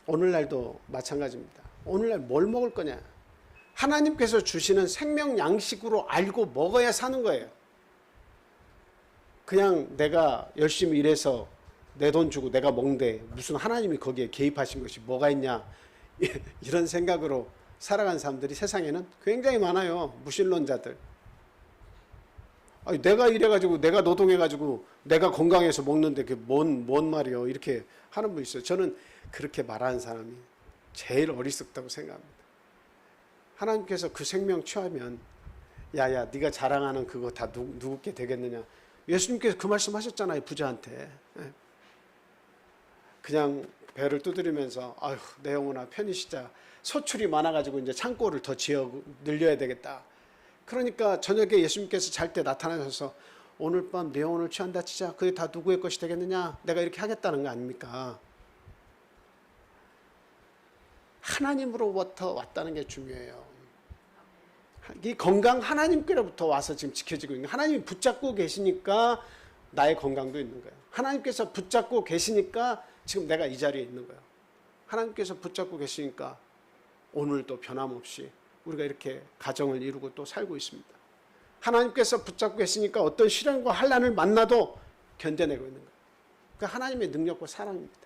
오늘날도 마찬가지입니다. 오늘날 뭘 먹을 거냐? 하나님께서 주시는 생명 양식으로 알고 먹어야 사는 거예요. 그냥 내가 열심히 일해서 내 돈 주고 내가 먹는데 무슨 하나님이 거기에 개입하신 것이 뭐가 있냐, 이런 생각으로 살아간 사람들이 세상에는 굉장히 많아요. 무신론자들. 아니, 내가 일해가지고 내가 노동해가지고 내가 건강해서 먹는데 그게 뭔 말이요, 이렇게 하는 분 있어요. 저는 그렇게 말하는 사람이 제일 어리석다고 생각합니다. 하나님께서 그 생명 취하면 야야 네가 자랑하는 그거 다 누구께 되겠느냐. 예수님께서 그 말씀하셨잖아요, 부자한테. 그냥 배를 두드리면서 아휴 내 영혼아 편히 쉬자, 소출이 많아가지고 이제 창고를 더 늘려야 되겠다. 그러니까 저녁에 예수님께서 잘 때 나타나셔서 오늘 밤 내 영혼을 취한다 치자, 그게 다 누구의 것이 되겠느냐, 내가 이렇게 하겠다는 거 아닙니까? 하나님으로부터 왔다는 게 중요해요. 이 건강 하나님께로부터 와서 지금 지켜지고 있는, 하나님이 붙잡고 계시니까 나의 건강도 있는 거예요. 하나님께서 붙잡고 계시니까 지금 내가 이 자리에 있는 거예요. 하나님께서 붙잡고 계시니까 오늘도 변함없이 우리가 이렇게 가정을 이루고 또 살고 있습니다. 하나님께서 붙잡고 계시니까 어떤 시련과 환난을 만나도 견뎌내고 있는 거예요. 그러니까 하나님의 능력과 사랑입니다.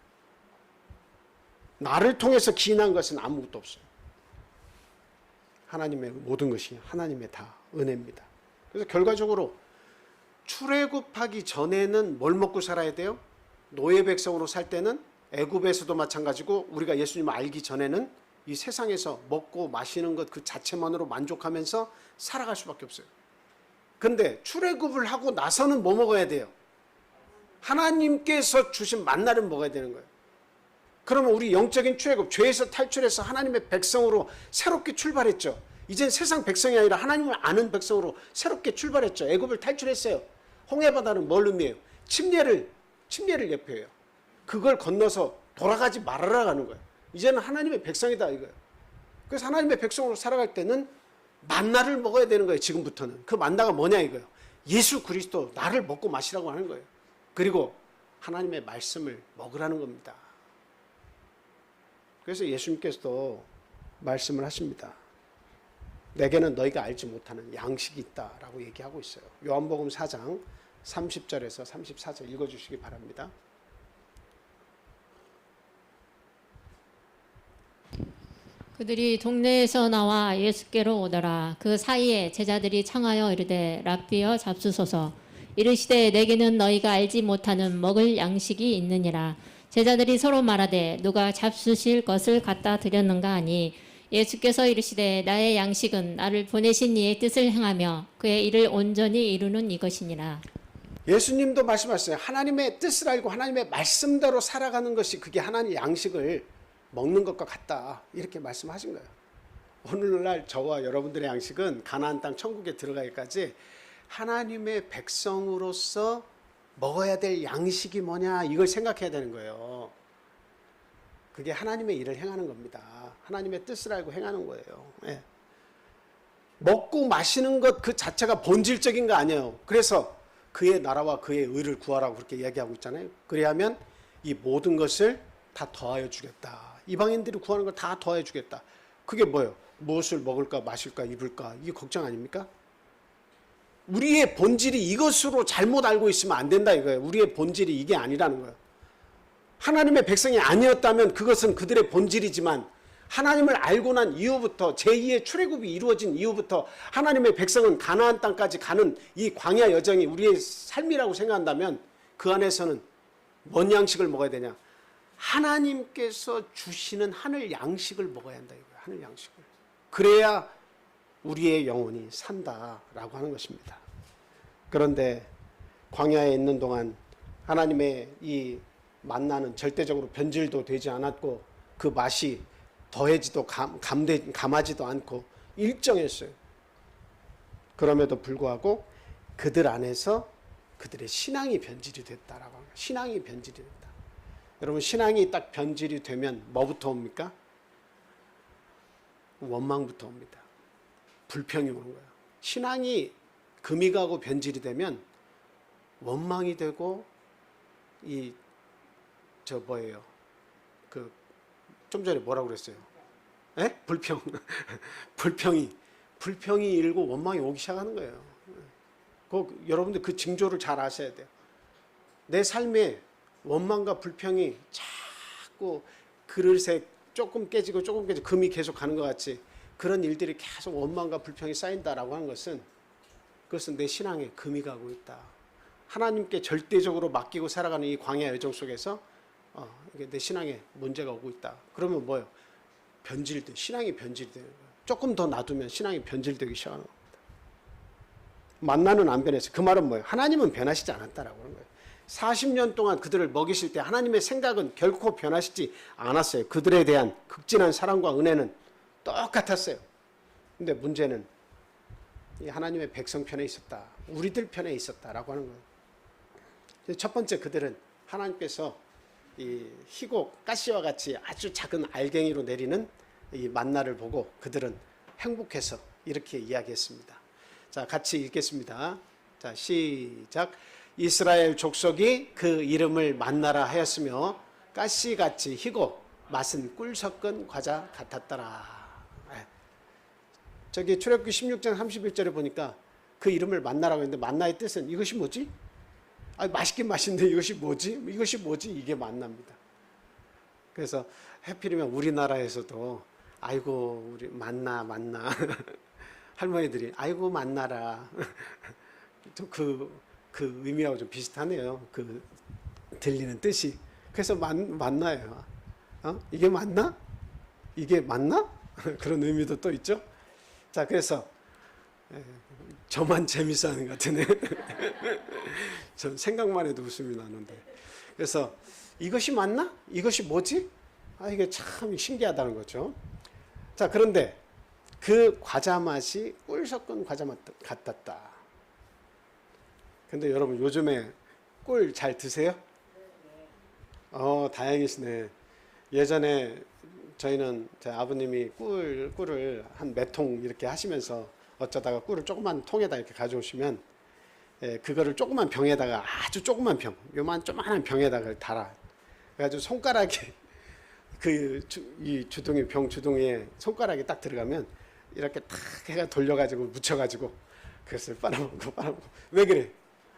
나를 통해서 기인한 것은 아무것도 없어요. 하나님의 모든 것이 하나님의 다 은혜입니다. 그래서 결과적으로 출애굽하기 전에는 뭘 먹고 살아야 돼요? 노예 백성으로 살 때는 애굽에서도 마찬가지고 우리가 예수님을 알기 전에는 이 세상에서 먹고 마시는 것 그 자체만으로 만족하면서 살아갈 수밖에 없어요. 근데 출애굽을 하고 나서는 뭐 먹어야 돼요? 하나님께서 주신 만나를 먹어야 되는 거예요. 그러면 우리 영적인 출애굽, 죄에서 탈출해서 하나님의 백성으로 새롭게 출발했죠. 이젠 세상 백성이 아니라 하나님을 아는 백성으로 새롭게 출발했죠. 애굽을 탈출했어요. 홍해바다는 뭘 의미해요? 침례를 예표해요. 그걸 건너서 돌아가지 말아라라는 거예요. 이제는 하나님의 백성이다 이거예요. 그래서 하나님의 백성으로 살아갈 때는 만나를 먹어야 되는 거예요. 지금부터는. 그 만나가 뭐냐 이거예요. 예수 그리스도 나를 먹고 마시라고 하는 거예요. 그리고 하나님의 말씀을 먹으라는 겁니다. 그래서 예수님께서도 말씀을 하십니다. 내게는 너희가 알지 못하는 양식이 있다라고 얘기하고 있어요. 요한복음 4장 30절에서 34절 읽어주시기 바랍니다. 그들이 동네에서 나와 예수께로 오더라. 그 사이에 제자들이 청하여 이르되 랍비여 잡수소서. 이르시되 내게는 너희가 알지 못하는 먹을 양식이 있느니라. 제자들이 서로 말하되 누가 잡수실 것을 갖다 드렸는가 하니 예수께서 이르시되 나의 양식은 나를 보내신 이의 뜻을 행하며 그의 일을 온전히 이루는 이것이니라. 예수님도 말씀하셨어요. 하나님의 뜻을 알고 하나님의 말씀대로 살아가는 것이 그게 하나님의 양식을 먹는 것과 같다. 이렇게 말씀하신 거예요. 오늘날 저와 여러분들의 양식은 가나안 땅 천국에 들어가기까지 하나님의 백성으로서 먹어야 될 양식이 뭐냐 이걸 생각해야 되는 거예요. 그게 하나님의 일을 행하는 겁니다. 하나님의 뜻을 알고 행하는 거예요. 예. 먹고 마시는 것 그 자체가 본질적인 거 아니에요. 그래서 그의 나라와 그의 의를 구하라고 그렇게 이야기하고 있잖아요. 그래야면 이 모든 것을 다 더하여 주겠다. 이방인들이 구하는 걸 다 더해 주겠다. 그게 뭐예요? 무엇을 먹을까 마실까 입을까 이게 걱정 아닙니까? 우리의 본질이 이것으로 잘못 알고 있으면 안 된다 이거예요. 우리의 본질이 이게 아니라는 거예요. 하나님의 백성이 아니었다면 그것은 그들의 본질이지만 하나님을 알고 난 이후부터 제2의 출애굽이 이루어진 이후부터 하나님의 백성은 가나안 땅까지 가는 이 광야 여정이 우리의 삶이라고 생각한다면 그 안에서는 뭔 양식을 먹어야 되냐? 하나님께서 주시는 하늘 양식을 먹어야 한다 이거예요. 하늘 양식을. 그래야 우리의 영혼이 산다라고 하는 것입니다. 그런데 광야에 있는 동안 하나님의 이 만나는 절대적으로 변질도 되지 않았고 그 맛이 더해지도 감하지도 않고 일정했어요. 그럼에도 불구하고 그들 안에서 그들의 신앙이 변질이 됐다라고 합니다. 신앙이 변질이 됐다. 여러분 신앙이 딱 변질이 되면 뭐부터 옵니까? 원망부터 옵니다. 불평이 오는 거예요. 신앙이 금이 가고 변질이 되면 원망이 되고 뭐예요? 좀 전에 뭐라고 그랬어요? 에? 불평. 불평이 일고 원망이 오기 시작하는 거예요. 여러분들 그 징조를 잘 아셔야 돼요. 내 삶에 원망과 불평이 자꾸 그릇에 조금 깨지고 금이 계속 가는 것 같이 그런 일들이 계속 원망과 불평이 쌓인다라고 하는 것은 그것은 내 신앙에 금이 가고 있다. 하나님께 절대적으로 맡기고 살아가는 이 광야 여정 속에서 이게 내 신앙에 문제가 오고 있다. 그러면 뭐예요? 신앙이 변질되는 거예요. 조금 더 놔두면 신앙이 변질되기 시작하는 겁니다. 만나는 안 변했어요. 그 말은 뭐예요? 하나님은 변하시지 않았다라고 하는 거예요. 40년 동안 그들을 먹이실 때 하나님의 생각은 결코 변하시지 않았어요. 그들에 대한 극진한 사랑과 은혜는 똑같았어요. 근데 문제는 이 하나님의 백성 편에 있었다. 우리들 편에 있었다라고 하는 거예요. 첫 번째 그들은 하나님께서 이 희곡 가시와 같이 아주 작은 알갱이로 내리는 이 만나를 보고 그들은 행복해서 이렇게 이야기했습니다. 자, 같이 읽겠습니다. 자, 시작. 이스라엘 족속이 그 이름을 만나라 하였으며 가시같이 희고 맛은 꿀 섞은 과자 같았더라. 저기 출애굽기 16장 31절에 보니까 그 이름을 만나라고 했는데 만나의 뜻은 이것이 뭐지? 맛있긴 맛있는데 이것이 뭐지? 이게 만나입니다. 그래서 해필이면 우리나라에서도 아이고 우리 만나 할머니들이 아이고 만나라 그 의미하고 좀 비슷하네요. 그 들리는 뜻이. 그래서 만나예요. 이게 맞나? 이게 맞나? 그런 의미도 또 있죠. 자, 그래서 저만 재밌어하는 것 같으네. 전 생각만 해도 웃음이 나는데. 그래서 이것이 맞나? 이것이 뭐지? 이게 참 신기하다는 거죠. 자, 그런데 그 과자 맛이 꿀 섞은 과자 맛 같았다. 근데 여러분 요즘에 꿀 잘 드세요? 다행이시네. 예전에 저희는 제 아버님이 꿀을 한 몇 통 이렇게 하시면서 어쩌다가 꿀을 조그만 통에다 이렇게 가져오시면 그거를 조그만 병에다가 아주 조그만 병, 조그만한 병에다가 달아. 그래가지고 손가락에 이 주둥이 병 주둥이에 손가락이 딱 들어가면 이렇게 탁 해가 돌려가지고 묻혀가지고 그것을 빨아먹고 왜 그래?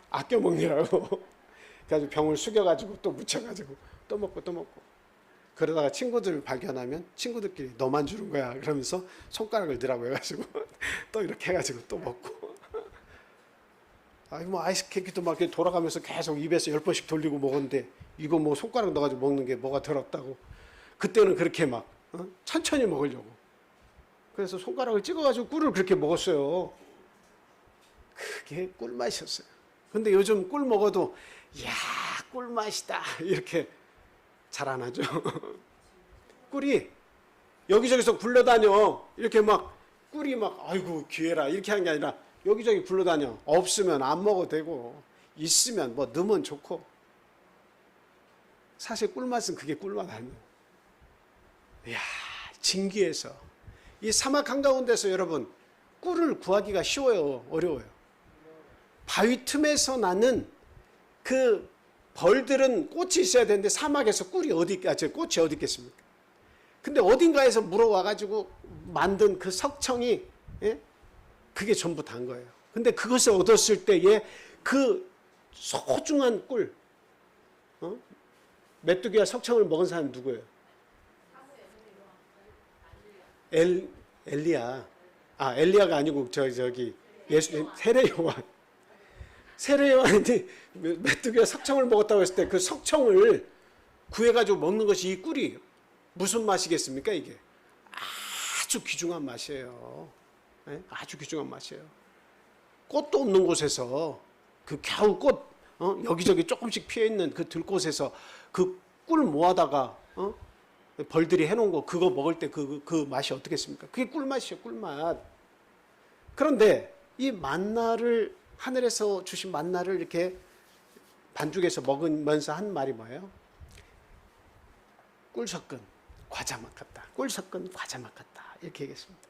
아껴 먹느라고. 그래가지고 병을 숙여가지고 또 묻혀가지고 또 먹고 그러다가 친구들 발견하면 친구들끼리 너만 주는 거야 그러면서 손가락을 넣으라고 해가지고 또 이렇게 해가지고 또 먹고. 뭐 아이스케이크도 막 이렇게 돌아가면서 계속 입에서 10번씩 돌리고 먹었는데 이거 뭐 손가락 넣어가지고 먹는 게 뭐가 더럽다고. 그때는 그렇게 막 천천히 먹으려고. 그래서 손가락을 찍어가지고 꿀을 그렇게 먹었어요. 그게 꿀맛이었어요. 근데 요즘 꿀 먹어도 야 꿀맛이다 이렇게 잘 안 하죠. 꿀이 여기저기서 굴러다녀. 이렇게 막 꿀이 막 아이고 기회라 이렇게 하는 게 아니라 여기저기 굴러다녀. 없으면 안 먹어도 되고 있으면 뭐 넣으면 좋고. 사실 꿀맛은 그게 꿀맛 아니에요. 이야 진기에서 이 사막 한가운데서 여러분 꿀을 구하기가 쉬워요? 어려워요? 바위 틈에서 나는 그 벌들은 꽃이 있어야 되는데 사막에서 꽃이 어디 있겠습니까? 근데 어딘가에서 물어와가지고 만든 그 석청이 그게 전부 단 거예요. 근데 그것을 얻었을 때에 그 소중한 꿀, 메뚜기와 석청을 먹은 사람은 누구예요? 엘리야. 엘리야가 아니고 저기 예수님 세례 요한이 메뚜기가 석청을 먹었다고 했을 때 그 석청을 구해가지고 먹는 것이 이 꿀이에요. 무슨 맛이겠습니까 이게? 아주 귀중한 맛이에요. 아주 귀중한 맛이에요. 꽃도 없는 곳에서 그 겨우 꽃 여기저기 조금씩 피어있는 그 들꽃에서 그 꿀 모아다가 벌들이 해놓은 거 그거 먹을 때 그 맛이 어떻겠습니까? 그게 꿀맛이에요. 꿀맛. 그런데 이 만나를 하늘에서 주신 만나를 이렇게 반죽해서 먹으면서 한 말이 뭐예요? 꿀 섞은 과자맛 같다. 꿀 섞은 과자맛 같다. 이렇게 얘기했습니다.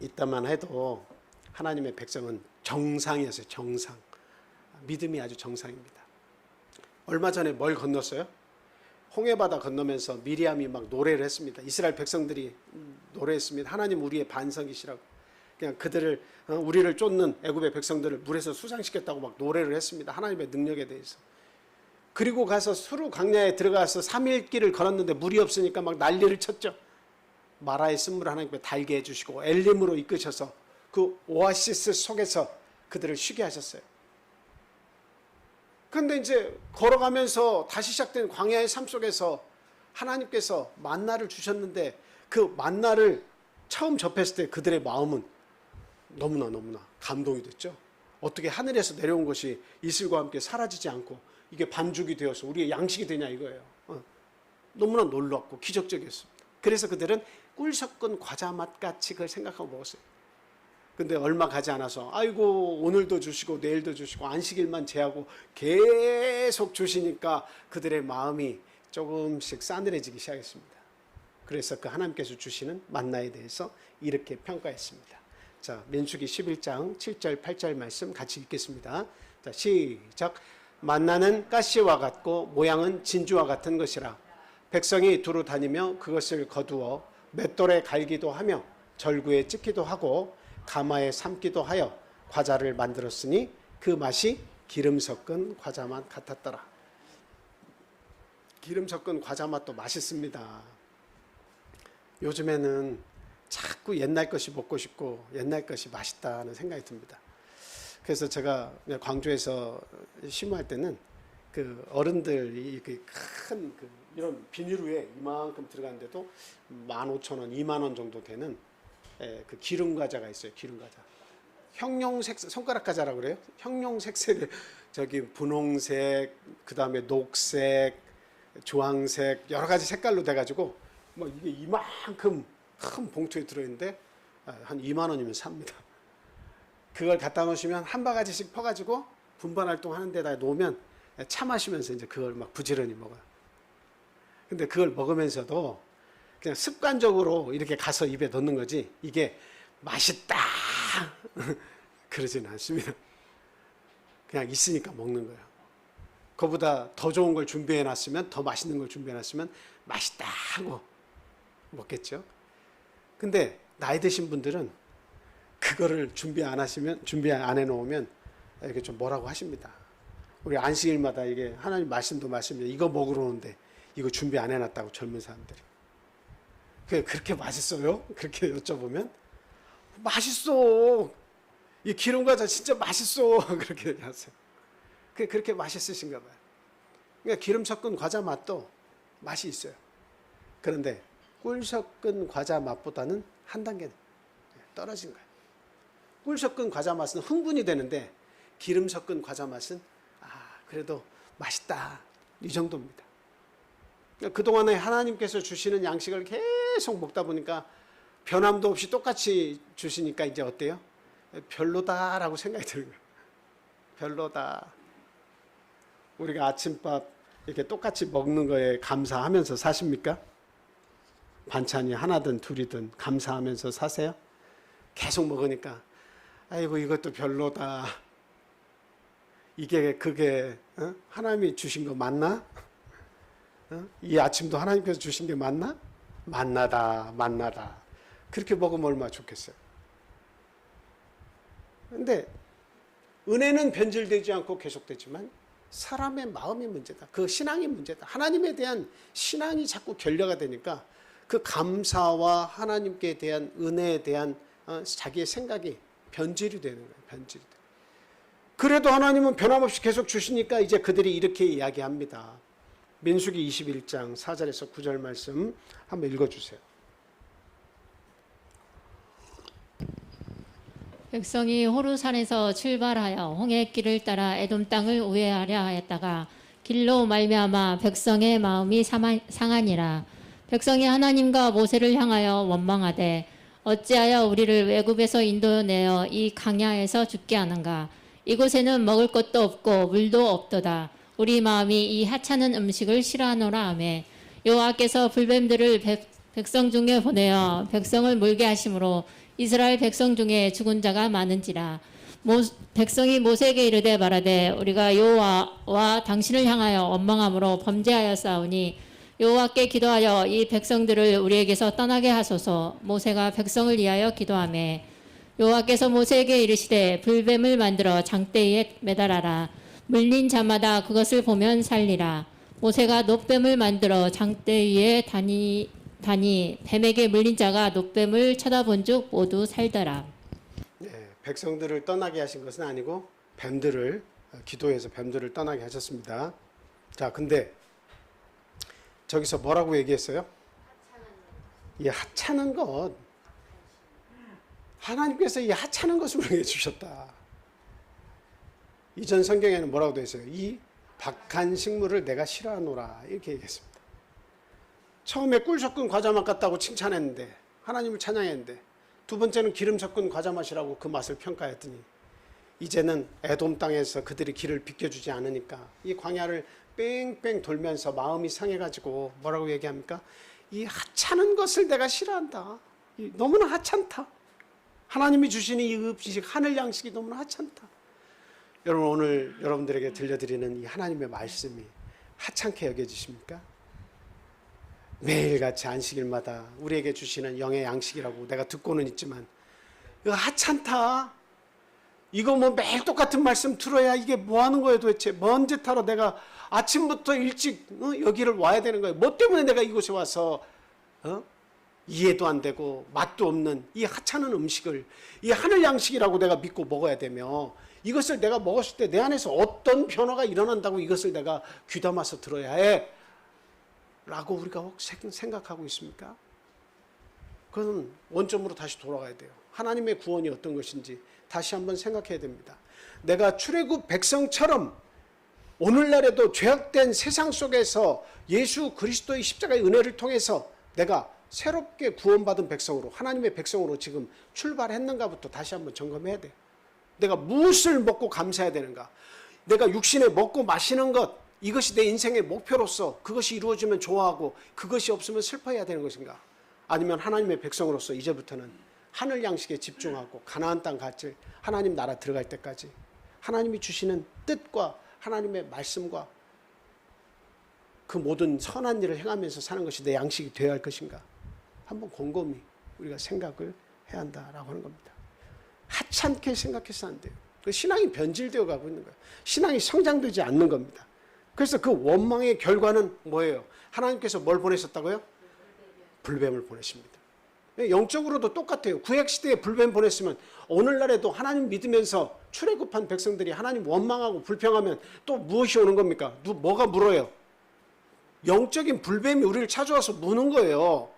이따만 해도 하나님의 백성은 정상이었어요. 정상. 믿음이 아주 정상입니다. 얼마 전에 뭘 건넜어요? 홍해바다 건너면서 미리암이 막 노래를 했습니다. 이스라엘 백성들이 노래했습니다. 하나님 우리의 반석이시라고. 그냥 그들을 우리를 쫓는 애굽의 백성들을 물에서 수상시켰다고 막 노래를 했습니다. 하나님의 능력에 대해서. 그리고 가서 수르 광야에 들어가서 3일 길을 걸었는데 물이 없으니까 막 난리를 쳤죠. 마라의 쓴물을 하나님께 달게 해주시고 엘림으로 이끄셔서 그 오아시스 속에서 그들을 쉬게 하셨어요. 그런데 이제 걸어가면서 다시 시작된 광야의 삶 속에서 하나님께서 만나를 주셨는데 그 만나를 처음 접했을 때 그들의 마음은 너무나 감동이 됐죠. 어떻게 하늘에서 내려온 것이 이슬과 함께 사라지지 않고 이게 반죽이 되어서 우리의 양식이 되냐 이거예요. 너무나 놀랍고 기적적이었습니다. 그래서 그들은 꿀 섞은 과자 맛같이 그걸 생각하고 먹었어요. 근데 얼마 가지 않아서 아이고 오늘도 주시고 내일도 주시고 안식일만 제하고 계속 주시니까 그들의 마음이 조금씩 싸늘해지기 시작했습니다. 그래서 그 하나님께서 주시는 만나에 대해서 이렇게 평가했습니다. 자, 민수기 11장 7절 8절 말씀 같이 읽겠습니다. 자, 시작. 만나는 가시와 같고 모양은 진주와 같은 것이라. 백성이 두루 다니며 그것을 거두어 맷돌에 갈기도 하며 절구에 찍기도 하고 가마에 삶기도 하여 과자를 만들었으니 그 맛이 기름 섞은 과자 맛 같았더라. 기름 섞은 과자 맛도 맛있습니다. 요즘에는 자꾸 옛날 것이 먹고 싶고 옛날 것이 맛있다는 생각이 듭니다. 그래서 제가 광주에서 심호할 때는 그 어른들이 큰 이런 비닐우에 이만큼 들어가는데도 15,000원, 2만 원 정도 되는 그 기름 과자가 있어요. 기름 과자. 형용색 손가락 과자라고 그래요. 형용색색을 저기 분홍색, 그다음에 녹색, 주황색 여러 가지 색깔로 돼가지고 뭐 이게 이만큼 큰 봉투에 들어있는데 한 2만 원이면 삽니다. 그걸 갖다 놓으시면 한 바가지씩 퍼가지고 분반 활동하는 데다 놓으면 차 마시면서 이제 그걸 막 부지런히 먹어요. 근데 그걸 먹으면서도 그냥 습관적으로 이렇게 가서 입에 넣는 거지 이게 맛있다 그러지는 않습니다. 그냥 있으니까 먹는 거예요. 그거보다 더 좋은 걸 준비해 놨으면, 더 맛있는 걸 준비해 놨으면 맛있다 하고 먹겠죠. 근데 나이 드신 분들은 그거를 준비 안 해 놓으면 이렇게 좀 뭐라고 하십니다. 우리 안식일마다 이게 하나님 말씀도 말씀이에요. 이거 먹으러 오는데 이거 준비 안 해놨다고 젊은 사람들이. 그렇게 맛있어요? 그렇게 여쭤보면 맛있어. 이 기름 과자 진짜 맛있어. 그렇게 얘기하세요. 그렇게 맛있으신가 봐요. 그러니까 기름 섞은 과자 맛도 맛이 있어요. 그런데 꿀 섞은 과자 맛보다는 한 단계 떨어진 거예요. 꿀 섞은 과자 맛은 흥분이 되는데 기름 섞은 과자 맛은 그래도 맛있다 이 정도입니다. 그러니까 그동안에 하나님께서 주시는 양식을 계속 먹다 보니까 변함도 없이 똑같이 주시니까 이제 어때요? 별로다라고 생각이 드는 거예요. 별로다. 우리가 아침밥 이렇게 똑같이 먹는 거에 감사하면서 사십니까? 반찬이 하나든 둘이든 감사하면서 사세요? 계속 먹으니까 아이고 이것도 별로다. 그게 하나님이 주신 거 맞나? 이 아침도 하나님께서 주신 게 맞나? 만나다. 그렇게 먹으면 얼마나 좋겠어요. 근데 은혜는 변질되지 않고 계속되지만 사람의 마음이 문제다. 그 신앙이 문제다. 하나님에 대한 신앙이 자꾸 결여가 되니까 그 감사와 하나님께 대한 은혜에 대한 자기의 생각이 변질이 되는 거예요. 변질이 돼요. 그래도 하나님은 변함없이 계속 주시니까 이제 그들이 이렇게 이야기합니다. 민수기 21장 4절에서 9절 말씀 한번 읽어주세요. 백성이 호르산에서 출발하여 홍해길을 따라 에돔 땅을 우회하려 하였다가 길로 말미암아 백성의 마음이 상하니라. 백성이 하나님과 모세를 향하여 원망하되 어찌하여 우리를 외굽에서 인도내어 이 강야에서 죽게 하는가. 이곳에는 먹을 것도 없고 물도 없도다. 우리 마음이 이 하찮은 음식을 싫어하노라 하매 여호와께서 불뱀들을 백성 중에 보내어 백성을 물게 하심으로 이스라엘 백성 중에 죽은 자가 많은지라. 백성이 모세에게 이르되 말하되 우리가 여호와와 당신을 향하여 원망함으로 범죄하였사오니 여호와께 기도하여 이 백성들을 우리에게서 떠나게 하소서. 모세가 백성을 위하여 기도하매 여호와께서 모세에게 이르시되 불뱀을 만들어 장대에 매달아라. 물린 자마다 그것을 보면 살리라. 모세가 놋뱀을 만들어 장대 위에 다니 뱀에게 물린 자가 놋뱀을 쳐다본 즉 모두 살더라. 네, 백성들을 떠나게 하신 것은 아니고 기도해서 뱀들을 떠나게 하셨습니다. 자, 근데 저기서 뭐라고 얘기했어요? 이 하찮은 것, 하나님께서 이 하찮은 것을 우리에게 주셨다. 이전 성경에는 뭐라고 되어 있어요? 이 박한 식물을 내가 싫어하노라 이렇게 얘기했습니다. 처음에 꿀 섞은 과자 맛 같다고 칭찬했는데 하나님을 찬양했는데 두 번째는 기름 섞은 과자 맛이라고 그 맛을 평가했더니 이제는 에돔 땅에서 그들이 길을 비켜주지 않으니까 이 광야를 뺑뺑 돌면서 마음이 상해가지고 뭐라고 얘기합니까? 이 하찮은 것을 내가 싫어한다. 너무나 하찮다. 하나님이 주시는 이 음식 하늘 양식이 너무나 하찮다. 여러분 오늘 여러분들에게 들려드리는 이 하나님의 말씀이 하찮게 여겨지십니까? 매일같이 안식일마다 우리에게 주시는 영의 양식이라고 내가 듣고는 있지만 이거 하찮다. 이거 뭐 매일 똑같은 말씀 들어야 이게 뭐 하는 거예요 도대체. 먼 짓 하러 내가 아침부터 일찍 여기를 와야 되는 거예요. 뭐 때문에 내가 이곳에 와서 이해도 안 되고 맛도 없는 이 하찮은 음식을 이 하늘 양식이라고 내가 믿고 먹어야 되며 이것을 내가 먹었을 때 내 안에서 어떤 변화가 일어난다고 이것을 내가 귀담아서 들어야 해 라고 우리가 혹 생각하고 있습니까? 그건 원점으로 다시 돌아가야 돼요. 하나님의 구원이 어떤 것인지 다시 한번 생각해야 됩니다. 내가 출애굽 백성처럼 오늘날에도 죄악된 세상 속에서 예수 그리스도의 십자가의 은혜를 통해서 내가 새롭게 구원받은 백성으로 하나님의 백성으로 지금 출발했는가부터 다시 한번 점검해야 돼요. 내가 무엇을 먹고 감사해야 되는가? 내가 육신에 먹고 마시는 것, 이것이 내 인생의 목표로서 그것이 이루어지면 좋아하고 그것이 없으면 슬퍼해야 되는 것인가? 아니면 하나님의 백성으로서 이제부터는 하늘 양식에 집중하고 가나안 땅 같이 하나님 나라 들어갈 때까지 하나님이 주시는 뜻과 하나님의 말씀과 그 모든 선한 일을 행하면서 사는 것이 내 양식이 되어야 할 것인가? 한번 곰곰이 우리가 생각을 해야 한다라고 하는 겁니다. 하찮게 생각해서는 안 돼요. 신앙이 변질되어 가고 있는 거예요. 신앙이 성장되지 않는 겁니다. 그래서 그 원망의 결과는 뭐예요? 하나님께서 뭘 보내셨다고요? 불뱀을 보내십니다. 영적으로도 똑같아요. 구약시대에 불뱀 보냈으면 오늘날에도 하나님 믿으면서 출애굽한 백성들이 하나님 원망하고 불평하면 또 무엇이 오는 겁니까? 뭐가 물어요? 영적인 불뱀이 우리를 찾아와서 무는 거예요.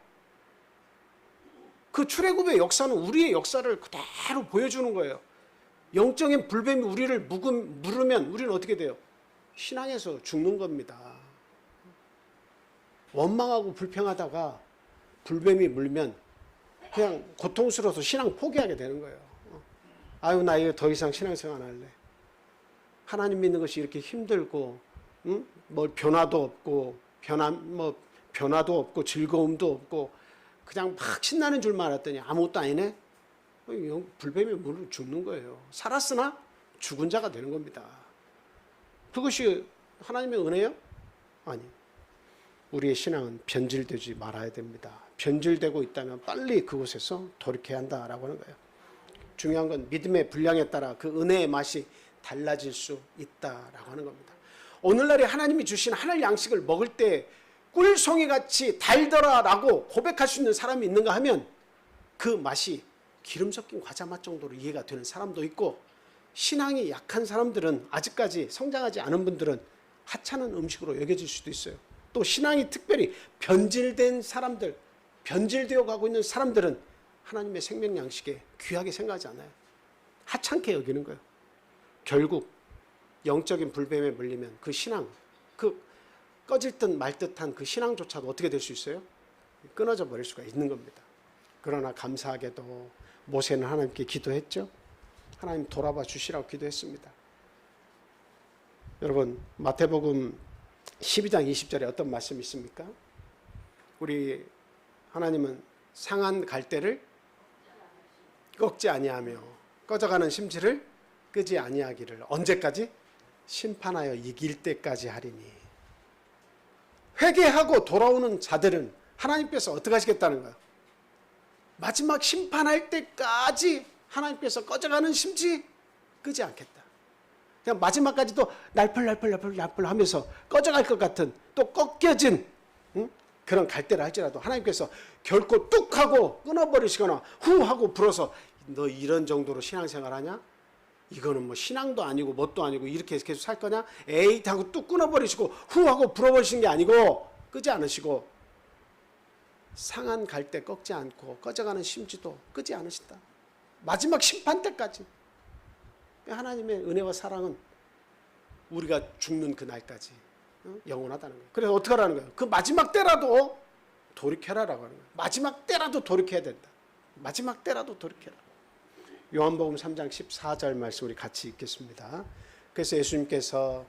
그 출애굽의 역사는 우리의 역사를 그대로 보여주는 거예요. 영적인 불뱀이 우리를 물으면 우리는 어떻게 돼요? 신앙에서 죽는 겁니다. 원망하고 불평하다가 불뱀이 물면 그냥 고통스러워서 신앙 포기하게 되는 거예요. 아유, 나 이거 더 이상 신앙생활 안 할래. 하나님 믿는 것이 이렇게 힘들고, 뭐 변화도 없고, 변화도 없고, 즐거움도 없고, 그냥 막 신나는 줄만 알았더니 아무것도 아니네? 불뱀이 물을 죽는 거예요. 살았으나 죽은 자가 되는 겁니다. 그것이 하나님의 은혜요? 아니. 우리의 신앙은 변질되지 말아야 됩니다. 변질되고 있다면 빨리 그곳에서 돌이켜야 한다라고 하는 거예요. 중요한 건 믿음의 분량에 따라 그 은혜의 맛이 달라질 수 있다라고 하는 겁니다. 오늘날에 하나님이 주신 하늘 양식을 먹을 때 꿀송이같이 달더라라고 고백할 수 있는 사람이 있는가 하면 그 맛이 기름 섞인 과자 맛 정도로 이해가 되는 사람도 있고, 신앙이 약한 사람들은, 아직까지 성장하지 않은 분들은 하찮은 음식으로 여겨질 수도 있어요. 또 신앙이 특별히 변질된 사람들, 변질되어 가고 있는 사람들은 하나님의 생명 양식에 귀하게 생각하지 않아요. 하찮게 여기는 거예요. 결국 영적인 불뱀에 물리면 그 신앙, 그 꺼질 듯 말 듯한 그 신앙조차도 어떻게 될 수 있어요? 끊어져 버릴 수가 있는 겁니다. 그러나 감사하게도 모세는 하나님께 기도했죠. 하나님 돌아봐 주시라고 기도했습니다. 여러분, 마태복음 12장 20절에 어떤 말씀이 있습니까? 우리 하나님은 상한 갈대를 꺾지 아니하며 꺼져가는 심지를 끄지 아니하기를 언제까지? 심판하여 이길 때까지 하리니. 회개하고 돌아오는 자들은 하나님께서 어떻게 하시겠다는 거예요? 마지막 심판할 때까지 하나님께서 꺼져가는 심지 끄지 않겠다. 그냥 마지막까지도 날펄 하면서 꺼져갈 것 같은, 또 꺾여진 그런 갈대를 할지라도 하나님께서 결코 뚝 하고 끊어버리시거나 후 하고 불어서 너 이런 정도로 신앙생활 하냐? 이거는 뭐 신앙도 아니고 뭣도 아니고 이렇게 계속 살 거냐? 에이 하고 뚝 끊어버리시고 후 하고 불어버리시는 게 아니고, 끄지 않으시고 상한 갈대 꺾지 않고 꺼져가는 심지도 끄지 않으신다. 마지막 심판 때까지. 하나님의 은혜와 사랑은 우리가 죽는 그 날까지 영원하다는 거예요. 그래서 어떻게 하라는 거예요? 그 마지막 때라도 돌이켜라라고 하는 거예요. 마지막 때라도 돌이켜야 된다. 마지막 때라도 돌이켜라. 요한복음 3장 14절 말씀 우리 같이 읽겠습니다. 그래서 예수님께서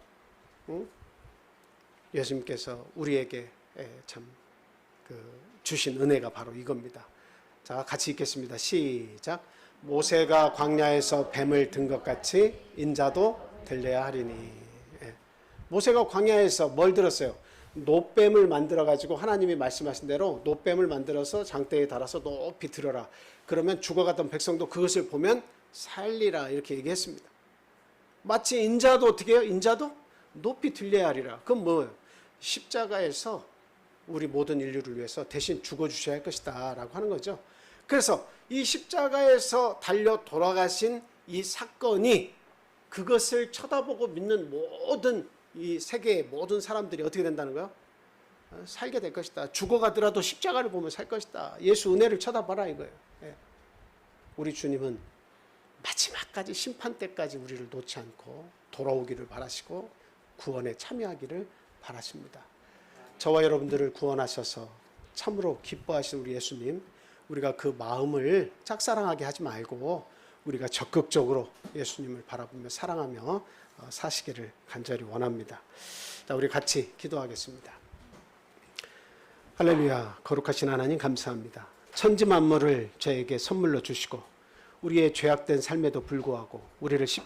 우리에게 참 주신 은혜가 바로 이겁니다. 자, 같이 읽겠습니다. 시작. 모세가 광야에서 뱀을 든 것 같이 인자도 들려야 하리니. 모세가 광야에서 뭘 들었어요? 놋뱀을 만들어 가지고 하나님이 말씀하신 대로 놋뱀을 만들어서 장대에 달아서 높이 들어라. 그러면 죽어가던 백성도 그것을 보면 살리라, 이렇게 얘기했습니다. 마치 인자도 어떻게 해요? 인자도 높이 들려야 하리라. 그건 뭐예요? 십자가에서 우리 모든 인류를 위해서 대신 죽어주셔야 할 것이다 라고 하는 거죠. 그래서 이 십자가에서 달려 돌아가신 이 사건이, 그것을 쳐다보고 믿는 모든 이 세계의 모든 사람들이 어떻게 된다는 거야? 살게 될 것이다. 죽어가더라도 십자가를 보면 살 것이다. 예수 은혜를 쳐다봐라 이거예요. 우리 주님은 마지막까지, 심판 때까지 우리를 놓지 않고 돌아오기를 바라시고 구원에 참여하기를 바라십니다. 저와 여러분들을 구원하셔서 참으로 기뻐하신 우리 예수님, 우리가 그 마음을 짝사랑하게 하지 말고 우리가 적극적으로 예수님을 바라보며 사랑하며 사시기를 간절히 원합니다. 자, 우리 같이 기도하겠습니다. 할렐루야. 거룩하신 하나님 감사합니다. 천지 만물을 저에게 선물로 주시고 우리의 죄악된 삶에도 불구하고 우리를